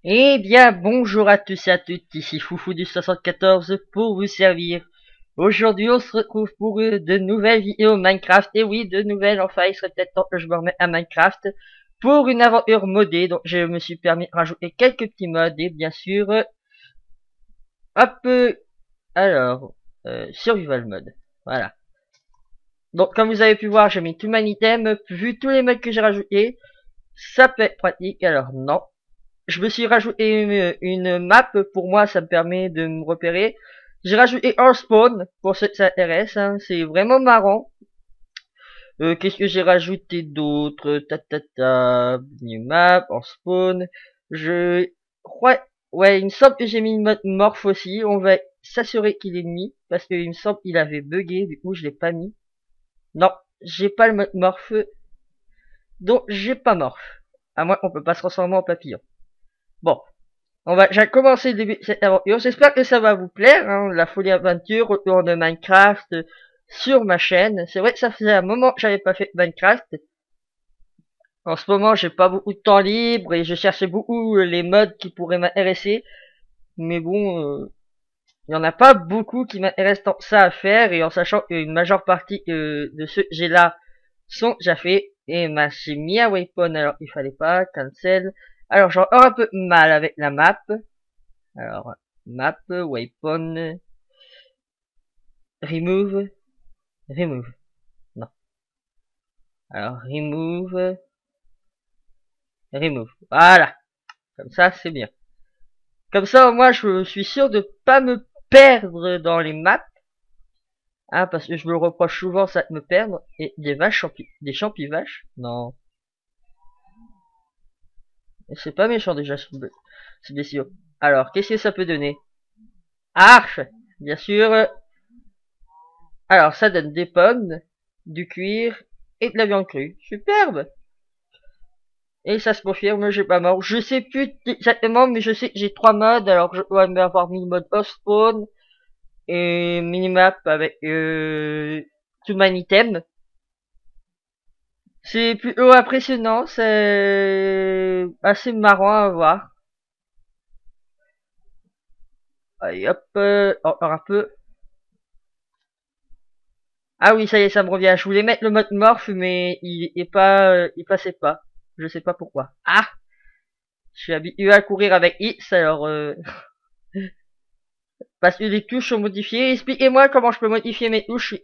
Eh bien, bonjour à tous et à toutes, ici Foufou du 74 pour vous servir. Aujourd'hui, on se retrouve pour de nouvelles vidéos Minecraft. Et oui, de nouvelles, enfin, il serait peut-être temps que je me remette à Minecraft pour une aventure modée. Donc, je me suis permis de rajouter quelques petits mods et bien sûr, hop, alors, Survival Mode. Voilà. Donc, comme vous avez pu voir, j'ai mis tout mon item, vu tous les mods que j'ai rajoutés. Ça peut être pratique, alors non. Je me suis rajouté une map, pour moi ça me permet de me repérer. J'ai rajouté un spawn, pour ceux qui s'intéressent, hein. C'est vraiment marrant. Qu'est-ce que j'ai rajouté d'autre? New map, en spawn. Je crois, ouais, il me semble que j'ai mis une mode morph aussi. On va s'assurer qu'il est mis, parce qu'il me semble qu'il avait bugué, du coup je l'ai pas mis. Non, j'ai pas le mode morph, donc j'ai pas morph. À moins qu'on peut pas se transformer en papillon. Bon. J'ai commencé le début de cette aventure. J'espère que ça va vous plaire, hein, la folie aventure autour de Minecraft sur ma chaîne. C'est vrai que ça faisait un moment que j'avais pas fait Minecraft. En ce moment, j'ai pas beaucoup de temps libre et je cherchais beaucoup les mods qui pourraient m'intéresser. Mais bon, il y en a pas beaucoup qui m'intéressent tant que ça à faire, et en sachant qu'une majeure partie de ceux que j'ai là sont déjà faits. Et j'ai mis un waypoint alors il fallait pas, cancel. Alors j'ai encore un peu mal avec la map. Alors, map, waypoint, remove, remove. Non. Alors, remove, remove. Voilà. Comme ça, c'est bien. Comme ça, moi, je suis sûr de pas me perdre dans les maps. Hein, parce que je me le reproche souvent, ça de me perdre. Et des vaches des champis vaches. Non. C'est pas méchant déjà, c'est bestiaux. Alors, qu'est-ce que ça peut donner? Arche, bien sûr. Alors, ça donne des pommes, du cuir et de la viande crue. Superbe. Et ça se confirme, j'ai pas mort. Je sais plus exactement, mais je sais que j'ai 3 modes. Alors, je dois avoir mis le mode off-spawn et minimap avec tout mon item. C'est plutôt impressionnant, c'est assez marrant à voir. Allez, hop, encore un peu. Ah oui, ça y est, ça me revient. Je voulais mettre le mode morph, mais il passait pas. Je sais pas pourquoi. Ah! Je suis habitué à courir avec X, alors parce que les touches sont modifiées. Expliquez-moi comment je peux modifier mes touches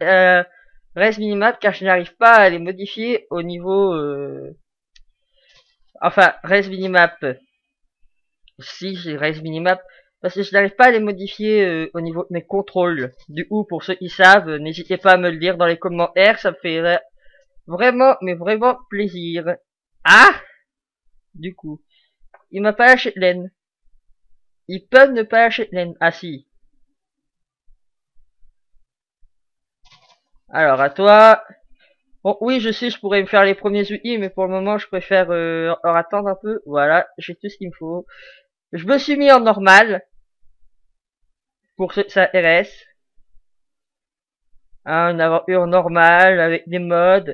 res minimap, car je n'arrive pas à les modifier au niveau enfin res minimap. Si j'ai res minimap, parce que je n'arrive pas à les modifier au niveau de mes contrôles. Du coup, pour ceux qui savent, n'hésitez pas à me le dire dans les commentaires, ça me fait vraiment, mais vraiment plaisir. Ah! Du coup, il m'a pas lâché de laine. Ils peuvent ne pas lâcher de laine. Ah si. Alors, à toi. Bon, oui, je sais, je pourrais me faire les premiers outils, mais pour le moment, je préfère leur attendre un peu. Voilà, j'ai tout ce qu'il me faut. Je me suis mis en normal, pour ceux que ça intéresse. Une aventure normale, avec des mods.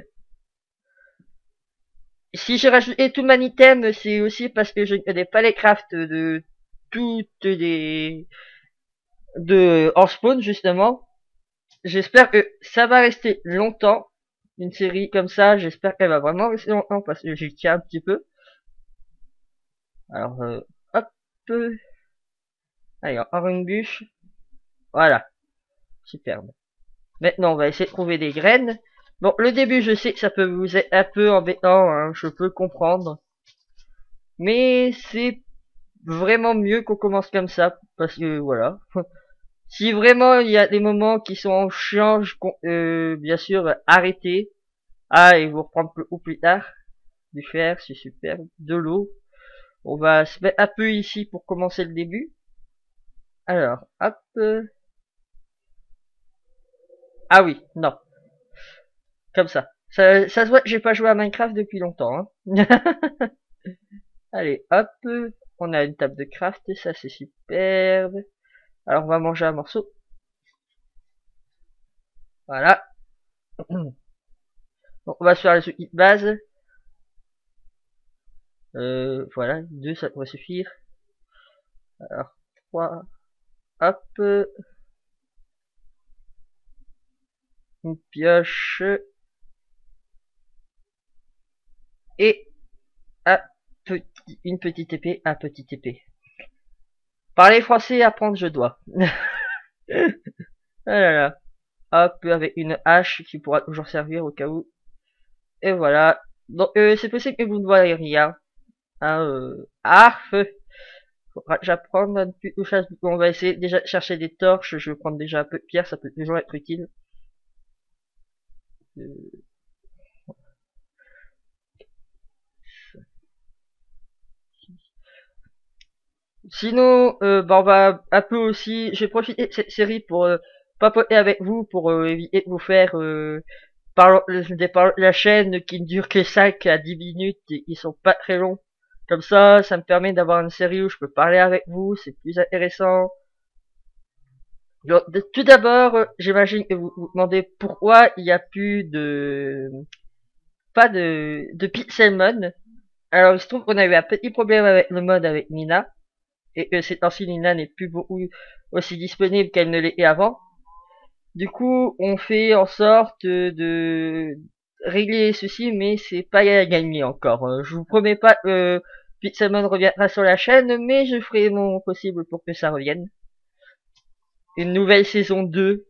Si j'ai rajouté tout mon item, c'est aussi parce que je ne connais pas les crafts de toutes les... en spawn, justement. J'espère que ça va rester longtemps. Une série comme ça, j'espère qu'elle va vraiment rester longtemps, parce que j'y tiens un petit peu. Alors, hop. Allez, encore une bûche. Voilà. Superbe. Maintenant, on va essayer de trouver des graines. Bon, le début, je sais que ça peut vous être un peu embêtant, hein, je peux comprendre. Mais c'est vraiment mieux qu'on commence comme ça, parce que voilà. Si vraiment il y a des moments qui sont en change, bien sûr, arrêtez. Ah, et vous reprendre plus tard. Du fer, c'est super. De l'eau. On va se mettre un peu ici pour commencer le début. Alors, hop. Ah oui, non. Comme ça. Ça se voit que j'ai pas joué à Minecraft depuis longtemps. Hein. Allez, hop. On a une table de craft, ça c'est superbe. Alors on va manger un morceau. Voilà. Donc on va se faire les outils de base. Voilà, deux ça va suffire. Alors, 3, hop, une pioche, et une petite épée, un petite épée. Parler français, apprendre je dois. Ah là là. Hop, avec une hache qui pourra toujours servir au cas où. Et voilà. Donc, c'est possible que vous ne voyez rien. Hein, feu. Faudra que j'apprenne à ne plus toucher à ce bouton. On va essayer déjà de chercher des torches. Je vais prendre déjà un peu de pierre, ça peut toujours être utile. Sinon, bah on va un peu aussi, je vais profiter de cette série pour papoter avec vous, pour éviter de vous faire la chaîne qui ne dure que 5 à 10 minutes, et ils sont pas très longs. Comme ça me permet d'avoir une série où je peux parler avec vous, c'est plus intéressant. Donc, tout d'abord, j'imagine que vous vous demandez pourquoi il n'y a plus pas de Pixelmon. Alors, il se trouve qu'on a eu un petit problème avec le mode avec Nina, et que cette temps-ci Nina n'est plus beaucoup aussi disponible qu'elle ne l'était avant. Du coup, on fait en sorte de régler ceci, mais c'est pas à gagner encore. Je vous promets pas que Pixelmon reviendra sur la chaîne, mais je ferai mon possible pour que ça revienne. Une nouvelle saison 2.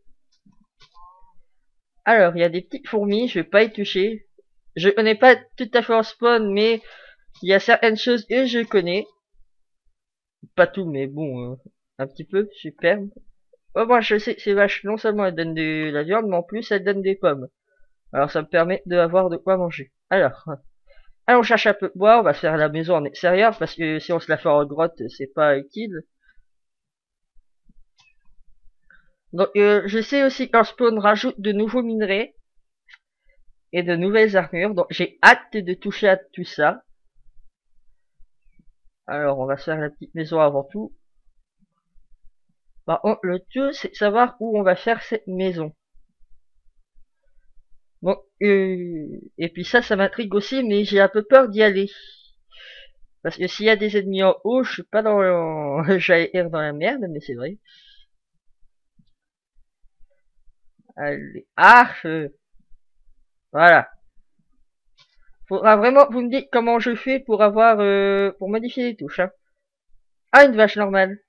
Alors, il y a des petites fourmis, je vais pas y toucher. Je connais pas tout à fait en spawn, mais il y a certaines choses que je connais. Pas tout, mais bon, un petit peu, super. Oh, moi, je sais, c'est vache. Non seulement elle donne de la viande, mais en plus, elle donne des pommes. Alors, ça me permet d'avoir de quoi manger. Alors, on cherche un peu de bois. On va faire la maison en extérieur, parce que si on se la fait en grotte, c'est pas utile. Donc, je sais aussi qu'en spawn rajoute de nouveaux minerais et de nouvelles armures. Donc, j'ai hâte de toucher à tout ça. Alors, on va se faire la petite maison avant tout. Par contre, le tout, c'est de savoir où on va faire cette maison. Bon, et puis ça m'intrigue aussi, mais j'ai un peu peur d'y aller. Parce que s'il y a des ennemis en haut, je suis pas dans j'allais dire dans la merde, mais c'est vrai. Allez, voilà. Faudra vraiment que vous me dites comment je fais pour avoir, pour modifier les touches, hein. Ah, une vache normale.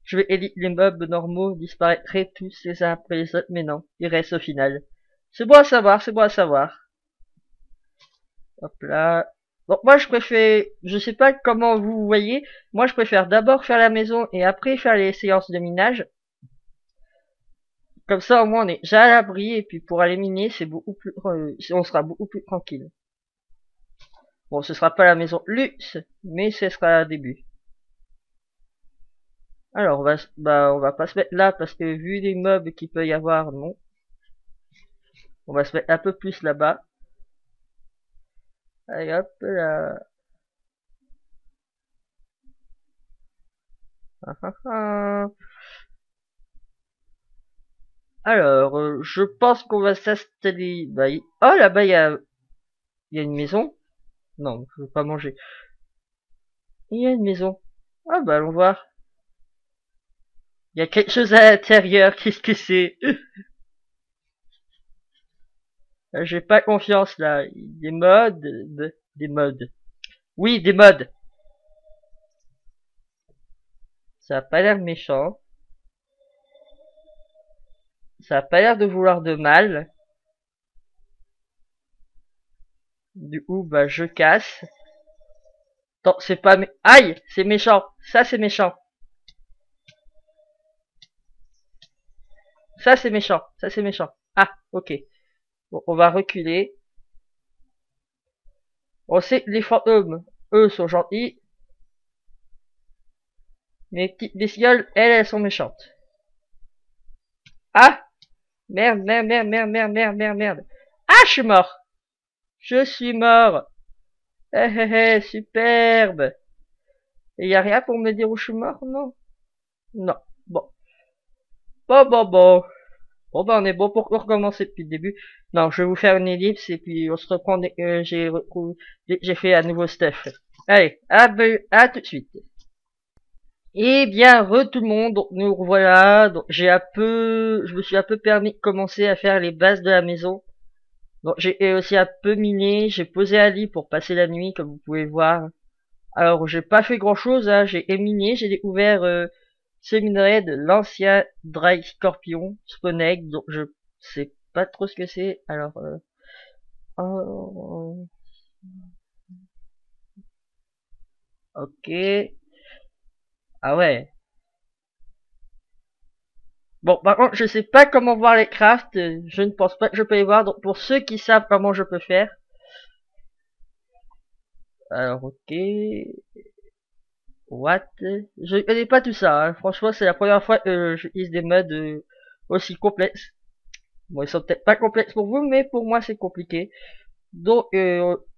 Je vais élire les mobs normaux, disparaîtraient tous les uns après les autres, mais non, ils restent au final. C'est bon à savoir, c'est bon à savoir. Hop là. Bon, moi je préfère, je sais pas comment vous voyez, moi je préfère d'abord faire la maison et après faire les séances de minage. Comme ça au moins on est déjà à l'abri et puis pour aller miner c'est beaucoup plus, on sera beaucoup plus tranquille. Bon, ce sera pas la maison luxe, mais ce sera un début. Alors on va pas se mettre là parce que vu les mobs qu'il peut y avoir, non. On va se mettre un peu plus là-bas. Allez hop là. Ah, ah, ah. Alors, je pense qu'on va s'installer. Bah, oh là-bas il y a une maison. Non, je veux pas manger. Il y a une maison. Ah bah allons voir. Il y a quelque chose à l'intérieur. Qu'est-ce que c'est? J'ai pas confiance là. Des modes, des modes. Oui, des modes. Ça a pas l'air méchant. Ça a pas l'air de vouloir de mal. Du coup, bah je casse. Attends, c'est pas aïe, c'est méchant. Ça c'est méchant. Ça c'est méchant. Ça c'est méchant. Ah, ok. Bon, on va reculer. On sait que les fantômes, eux, sont gentils. Mais les petites bestioles, elles sont méchantes. Ah! Merde, merde, merde, merde, merde, merde, merde, merde. Ah, je suis mort! Je suis mort! Eh, eh, eh, superbe! Et y a rien pour me dire où je suis mort, non? Non. Bon. Bon, bon, bon. Bon, bah, on est bon pour recommencer depuis le début. Non, je vais vous faire une ellipse et puis on se reprend dès que j'ai fait un nouveau stuff. Allez, à tout de suite. Et bien, tout le monde, donc nous revoilà, donc je me suis un peu permis de commencer à faire les bases de la maison. Donc j'ai aussi un peu miné, j'ai posé un lit pour passer la nuit, comme vous pouvez voir. Alors j'ai pas fait grand chose, hein. J'ai miné, j'ai découvert ce minerai de l'ancien Dry Scorpion, Spawn Egg, donc je sais pas trop ce que c'est, alors oh, ok, ah ouais. Bon, par contre, je sais pas comment voir les crafts, je ne pense pas que je peux les voir, donc pour ceux qui savent comment je peux faire, alors ok, what, je connais pas tout ça, hein. Franchement c'est la première fois que j'utilise des modes aussi complexes. Bon, ils sont peut-être pas complexes pour vous, mais pour moi c'est compliqué. Donc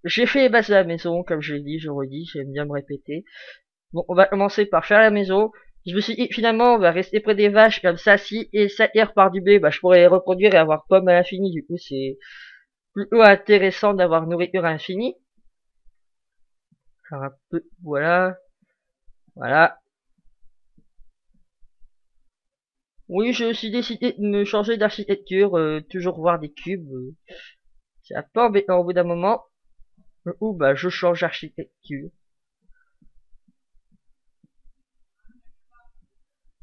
j'ai fait les bases de la maison, comme je l'ai dit, je redis, j'aime bien me répéter. Bon, on va commencer par faire la maison. Je me suis dit, finalement, on va rester près des vaches, comme ça, si et ça hier par du blé, bah, je pourrais les reproduire et avoir pomme à l'infini. Du coup, c'est plutôt intéressant d'avoir nourriture à l'infini. Alors, un peu, voilà, voilà. Oui, j'ai aussi décidé de me changer d'architecture, toujours voir des cubes. C'est un peu embêtant au bout d'un moment. Ou, bah, je change d'architecture.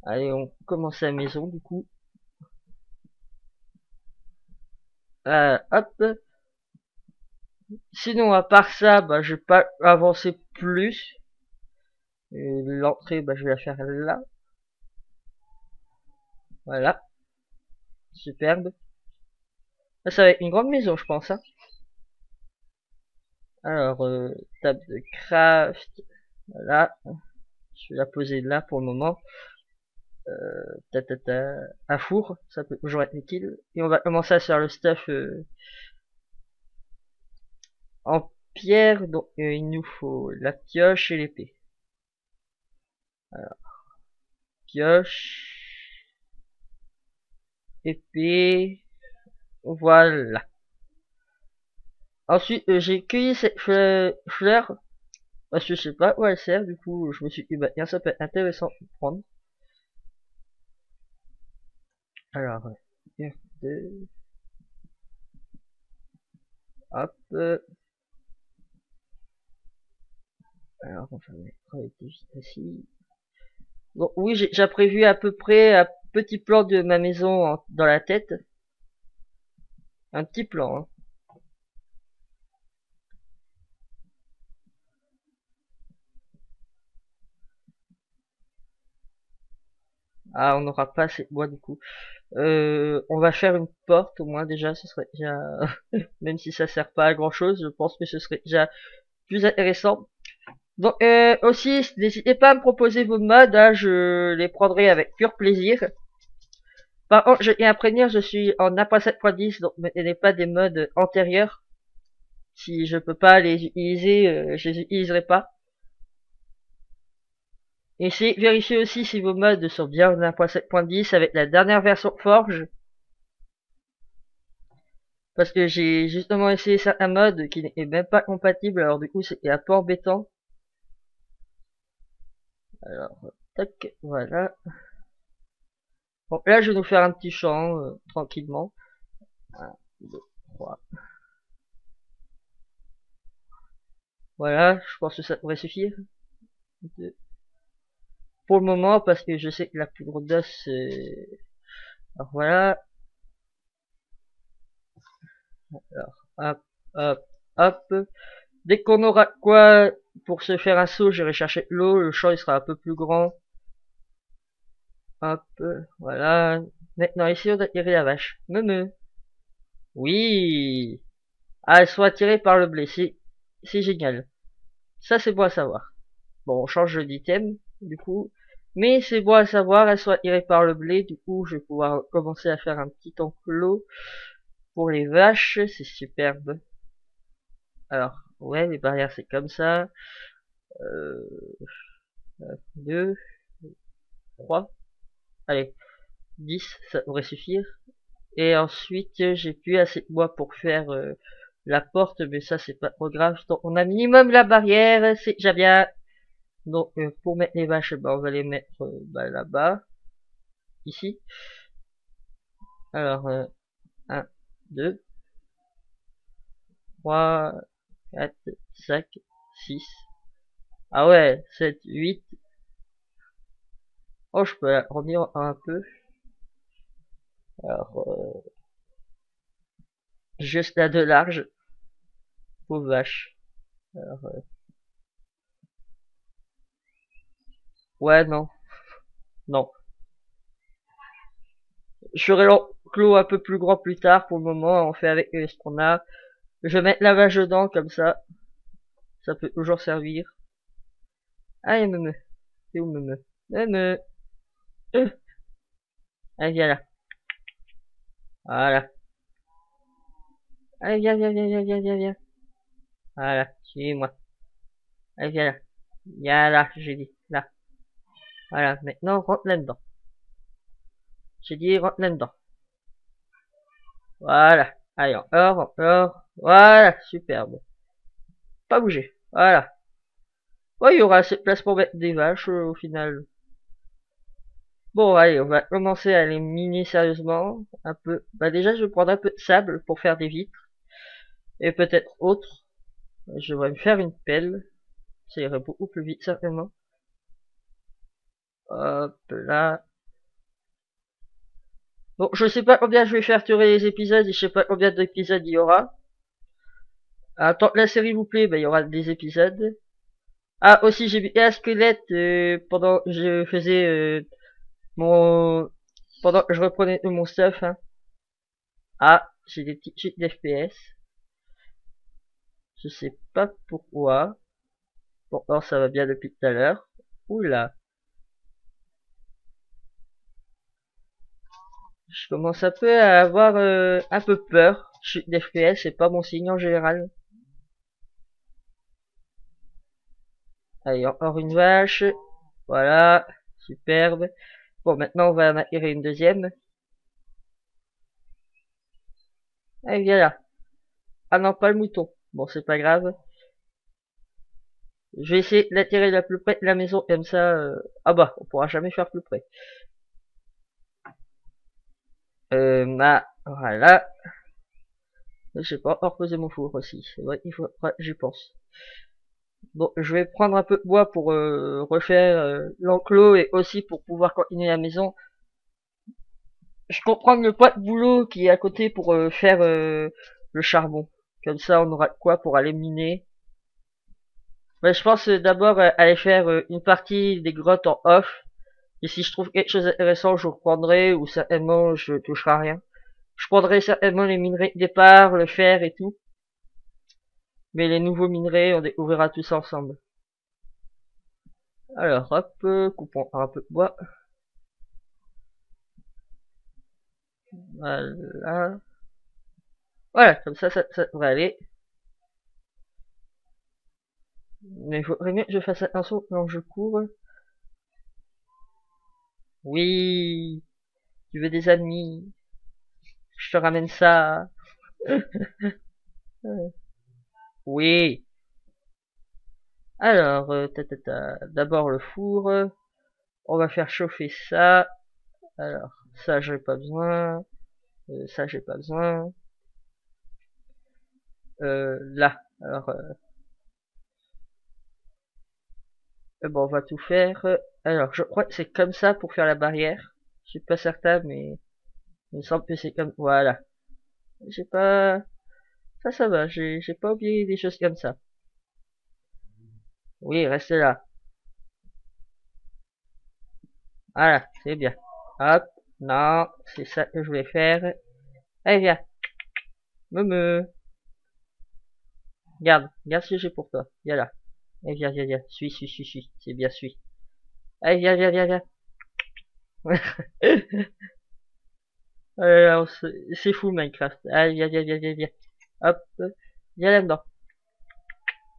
Allez, on commence la maison, du coup. Hop. Sinon, à part ça, bah, je vais pas avancer plus. L'entrée, bah, je vais la faire là. Voilà. Superbe. Ça va être une grande maison, je pense, hein. Alors, table de craft. Voilà. Je vais la poser là pour le moment. Un four, ça peut toujours être utile. Et on va commencer à faire le stuff en pierre. Donc, il nous faut la pioche et l'épée. Alors, pioche, épée. Voilà. Ensuite, j'ai cueilli cette fleur parce que je sais pas où elle sert. Du coup, je me suis dit, bah, tiens, ça peut être intéressant de prendre. Alors, R2, hop. Alors, on va mettre ici. Bon, oui, j'ai déjà prévu à peu près un petit plan de ma maison dans la tête. Un petit plan, hein. Ah, on n'aura pas assez de bois du coup. On va faire une porte au moins déjà, ce serait déjà, même si ça sert pas à grand chose, je pense que ce serait déjà plus intéressant. Donc aussi, n'hésitez pas à me proposer vos mods, hein, je les prendrai avec pur plaisir. Par contre, je tiens à prévenir, je suis en 1.7.10, donc ne tenez pas des mods antérieurs. Si je peux pas les utiliser, je les utiliserai pas. Et vérifiez aussi si vos mods sont bien en 1.7.10 avec la dernière version Forge. Parce que j'ai justement essayé certains mods qui n'est même pas compatible, alors du coup c'est un peu embêtant. Alors, tac, voilà. Bon, là je vais nous faire un petit champ, tranquillement. 1, 2, 3. Voilà, je pense que ça devrait suffire. 2. Pour le moment, parce que je sais que la poudre d'os, alors voilà. Alors, hop, hop, hop. Dès qu'on aura quoi pour se faire un saut, j'irai chercher l'eau. Le champ il sera un peu plus grand. Hop, voilà. Maintenant ici on doit tirer la vache. Me. Oui. Ah, elles sont attirées par le blé. C'est génial. Ça c'est bon à savoir. Bon, on change d'item du coup. Mais c'est bon à savoir, elles sont attirées par le blé. Du coup, je vais pouvoir commencer à faire un petit enclos pour les vaches. C'est superbe. Alors, ouais, les barrières c'est comme ça. 2, 3. Allez, 10, ça devrait suffire. Et ensuite, j'ai plus assez de bois pour faire la porte, mais ça, c'est pas trop grave. Donc, on a minimum la barrière, c'est déjà bien. Donc, pour mettre les vaches, on va les mettre là-bas, ici. Alors, 1, 2, 3, 4, 5, 6. Ah ouais, 7, 8. Oh, je peux agrandir un peu. Alors, juste là de large. Pauvre vache. Alors, ouais, non. Non. Je ferai l'enclos un peu plus grand plus tard. Pour le moment, on fait avec ce qu'on a. Je vais mettre la vache dedans, comme ça. Ça peut toujours servir. Allez, me. C'est où, me? Me. Allez, viens là. Voilà. Allez, viens. Voilà, suis-moi. Allez, viens là. Viens là, j'ai dit. Là. Voilà, maintenant, rentre là-dedans. J'ai dit, rentre là-dedans. Voilà. Allez, encore. Voilà, superbe. Pas bouger. Voilà. Ouais, il y aura assez de place pour mettre des vaches, au final. Bon, allez, on va commencer à les miner sérieusement. Un peu. Bah, déjà, je vais prendre un peu de sable pour faire des vitres. Et peut-être autre. Je vais me faire une pelle. Ça irait beaucoup plus vite, certainement. Hop là. Bon, je sais pas combien je vais faire durer les épisodes et je sais pas combien d'épisodes il y aura. Tant que la série vous plaît, bah, il y aura des épisodes. Ah, aussi, j'ai vu un squelette pendant que je faisais mon... pendant que je reprenais mon stuff. Hein. Ah, j'ai des petites chutes d'FPS. Je sais pas pourquoi. Pourtant, ça va bien depuis tout à l'heure. Oula. Je commence un peu à avoir un peu peur. Chute d'FPS, c'est pas mon signe en général. Allez, encore une vache. Voilà. Superbe. Bon, maintenant, on va en attirer une deuxième. Allez, viens là. Ah non, pas le mouton. Bon, c'est pas grave. Je vais essayer d'attirer la plus près de la maison, comme ça... Ah bah, on pourra jamais faire plus près. Voilà. J'ai pas encore posé mon four aussi. C'est vrai, il faut... Ouais, j'y pense. Bon, je vais prendre un peu de bois pour refaire l'enclos et aussi pour pouvoir continuer la maison. Je compte prendre le poids de boulot qui est à côté pour faire le charbon. Comme ça, on aura de quoi pour aller miner. Ouais, je pense d'abord aller faire une partie des grottes en off. Et si je trouve quelque chose d'intéressant, je reprendrai ou certainement je toucherai à rien. Je prendrai certainement les minerais de départ, le fer et tout. Mais les nouveaux minerais, on découvrira tous ensemble. Alors, hop, coupons un peu de bois. Voilà. Voilà, comme ça devrait aller. Mais il faudrait mieux que je fasse attention quand je cours. Oui, tu veux des amis. Je te ramène ça. Oui. Alors, d'abord le four. On va faire chauffer ça. Alors, ça j'ai pas besoin. Ça j'ai pas besoin. Là. Alors, bon, on va tout faire. Alors, je crois que c'est comme ça pour faire la barrière. Je suis pas certain, mais il me semble que c'est comme... Voilà. J'ai pas... Ça va. J'ai pas oublié des choses comme ça. Oui, restez là. Voilà, c'est bien. Hop. Non, c'est ça que je voulais faire. Allez, viens. Me. Regarde ce que j'ai pour toi. Viens là. Allez, viens. Suis. C'est bien, suis. Allez, viens. C'est fou Minecraft. Allez, viens. Hop. Viens là-dedans.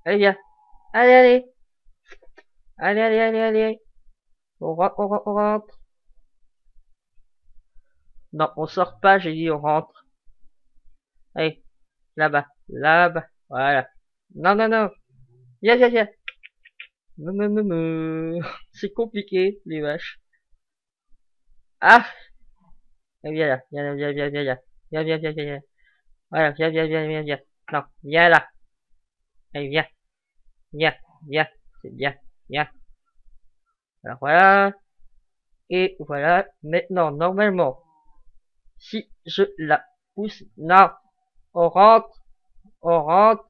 Allez, viens. Allez. Allez. On rentre. Non, on sort pas, j'ai dit on rentre. Allez, là-bas. Voilà. Non. Viens. C'est compliqué, les vaches. Ah! Viens là, viens là, viens, viens, viens, viens. Viens, viens, viens, viens, viens. Voilà, viens, viens, viens, viens, viens. Non, viens là. Allez, viens, viens, viens. C'est bien, viens. Alors voilà. Et voilà. Maintenant, normalement, si je la pousse, non, on rentre, on rentre.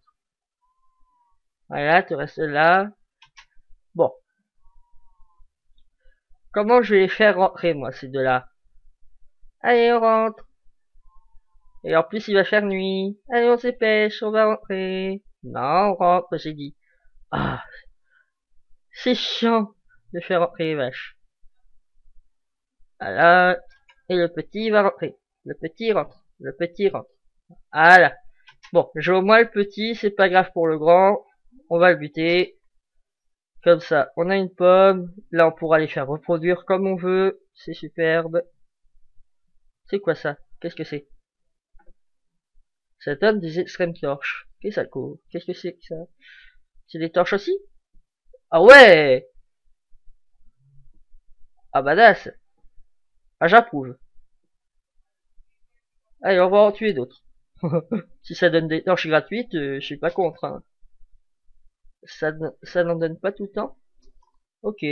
Voilà, tu restes là. Bon. Comment je vais les faire rentrer, moi, ces deux-là? Allez, on rentre. Et en plus, il va faire nuit. Allez, on se dépêche, on va rentrer. Non, on rentre, j'ai dit. Ah, c'est chiant de faire rentrer les vaches. Voilà. Et le petit va rentrer. Le petit rentre. Le petit rentre. Voilà. Bon, j'ai au moins le petit, c'est pas grave pour le grand. On va le buter. Comme ça, on a une pomme. Là, on pourra les faire reproduire comme on veut. C'est superbe. C'est quoi ça? Qu'est-ce que c'est? Ça donne des extrêmes torches. Qu'est-ce que ça court? Qu'est-ce que c'est que ça? C'est des torches aussi? Ah ouais! Ah badass! Ah j'approuve. Allez, on va en tuer d'autres. Si ça donne des torches gratuites, je suis pas contre. Hein. Ça n'en donne pas tout le temps? Ok.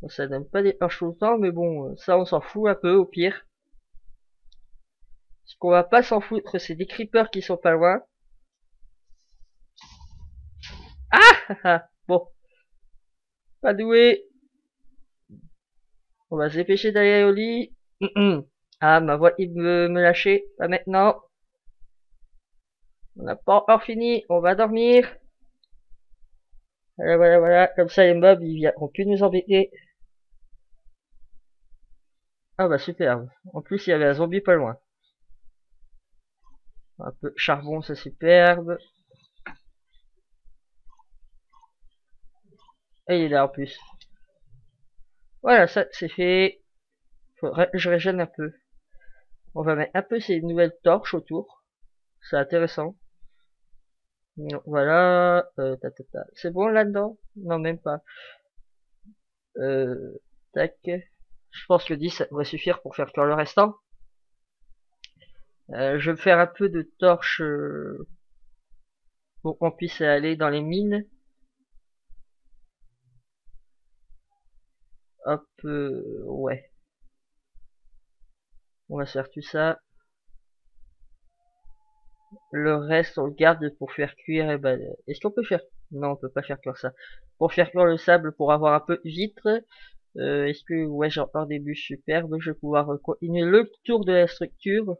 Bon, ça donne pas des torches tout le temps, mais bon, ça on s'en fout un peu au pire. Ce qu'on va pas s'en foutre, c'est des creepers qui sont pas loin. Ah! Bon, pas doué. On va se dépêcher d'aller au lit. Ah, ma voix, il veut me lâcher. Pas maintenant. On n'a pas encore fini. On va dormir. Voilà, voilà, voilà. Comme ça, les mobs, ils viendront plus nous embêter. Ah bah superbe. En plus, il y avait un zombie pas loin. Un peu de charbon, c'est superbe. Et il est là en plus. Voilà, ça c'est fait. Faudrait que je régène un peu. On va mettre un peu ces nouvelles torches autour. C'est intéressant. Voilà. C'est bon là-dedans? Non, même pas. Tac. Je pense que 10 ça devrait suffire pour faire cuire le restant. Je vais faire un peu de torches pour qu'on puisse aller dans les mines. Hop, ouais. On va se faire tout ça. Le reste, on le garde pour faire cuire. Et ben, est-ce qu'on peut faire... Non, on peut pas faire cuire ça. Pour faire cuire le sable, pour avoir un peu de vitre. Est-ce que... Ouais, j'ai encore des bûches superbes. Je vais pouvoir continuer le tour de la structure.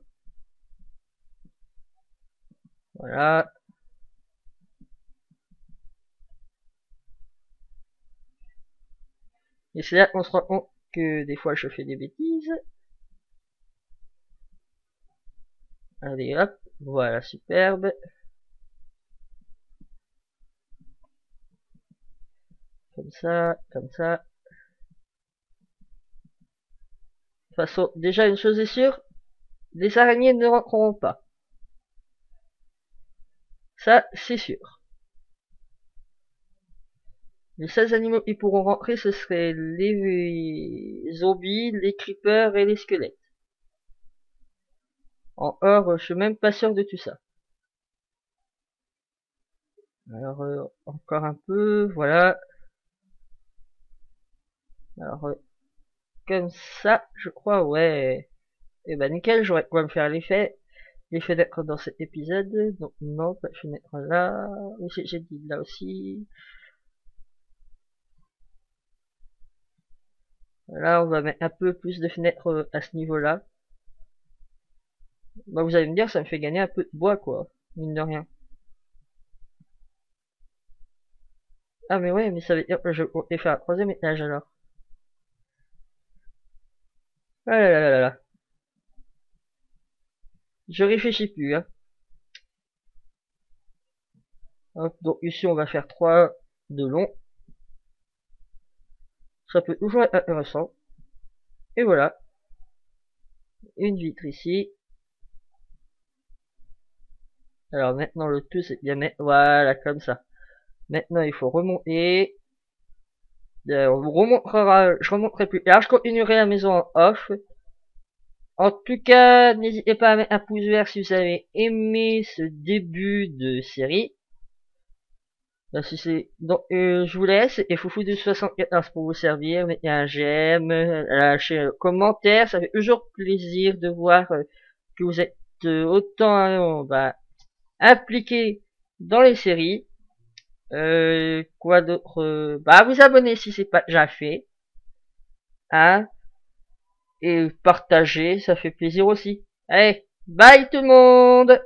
Voilà. Et c'est là qu'on se rend compte que des fois je fais des bêtises. Allez hop, voilà, superbe. Comme ça, comme ça. De toute façon, déjà une chose est sûre, les araignées ne rentreront pas. Ça, c'est sûr. Les seuls animaux qui pourront rentrer, ce seraient les zombies, les creepers et les squelettes. En or, je suis même pas sûr de tout ça. Alors, encore un peu, voilà. Alors, comme ça, je crois, ouais. Et bah nickel, j'aurais quoi me faire les fenêtres dans cet épisode. Donc non, pas de fenêtre là. Oui, j'ai dit là aussi. Là, on va mettre un peu plus de fenêtres à ce niveau-là. Bah vous allez me dire, ça me fait gagner un peu de bois, quoi. Mine de rien. Ah mais ouais, mais ça veut dire que je vais faire un troisième étage alors. Ah là là là là là. Je réfléchis plus, hein. Hop, donc ici on va faire 3 de long. Ça peut toujours être intéressant. Et voilà. Une vitre ici. Alors maintenant le tout c'est de bien mettre, voilà, comme ça. Maintenant, il faut remonter. Je remonterai plus tard. Je continuerai la maison en off. En tout cas, n'hésitez pas à mettre un pouce vert si vous avez aimé ce début de série. Donc, je vous laisse et Foufou de 74 pour vous servir. Mettez un j'aime, lâchez un commentaire. Ça fait toujours plaisir de voir que vous êtes autant impliqué dans les séries. Quoi d'autre, vous abonner si c'est pas déjà fait, hein, et partager, ça fait plaisir aussi. Allez, bye tout le monde.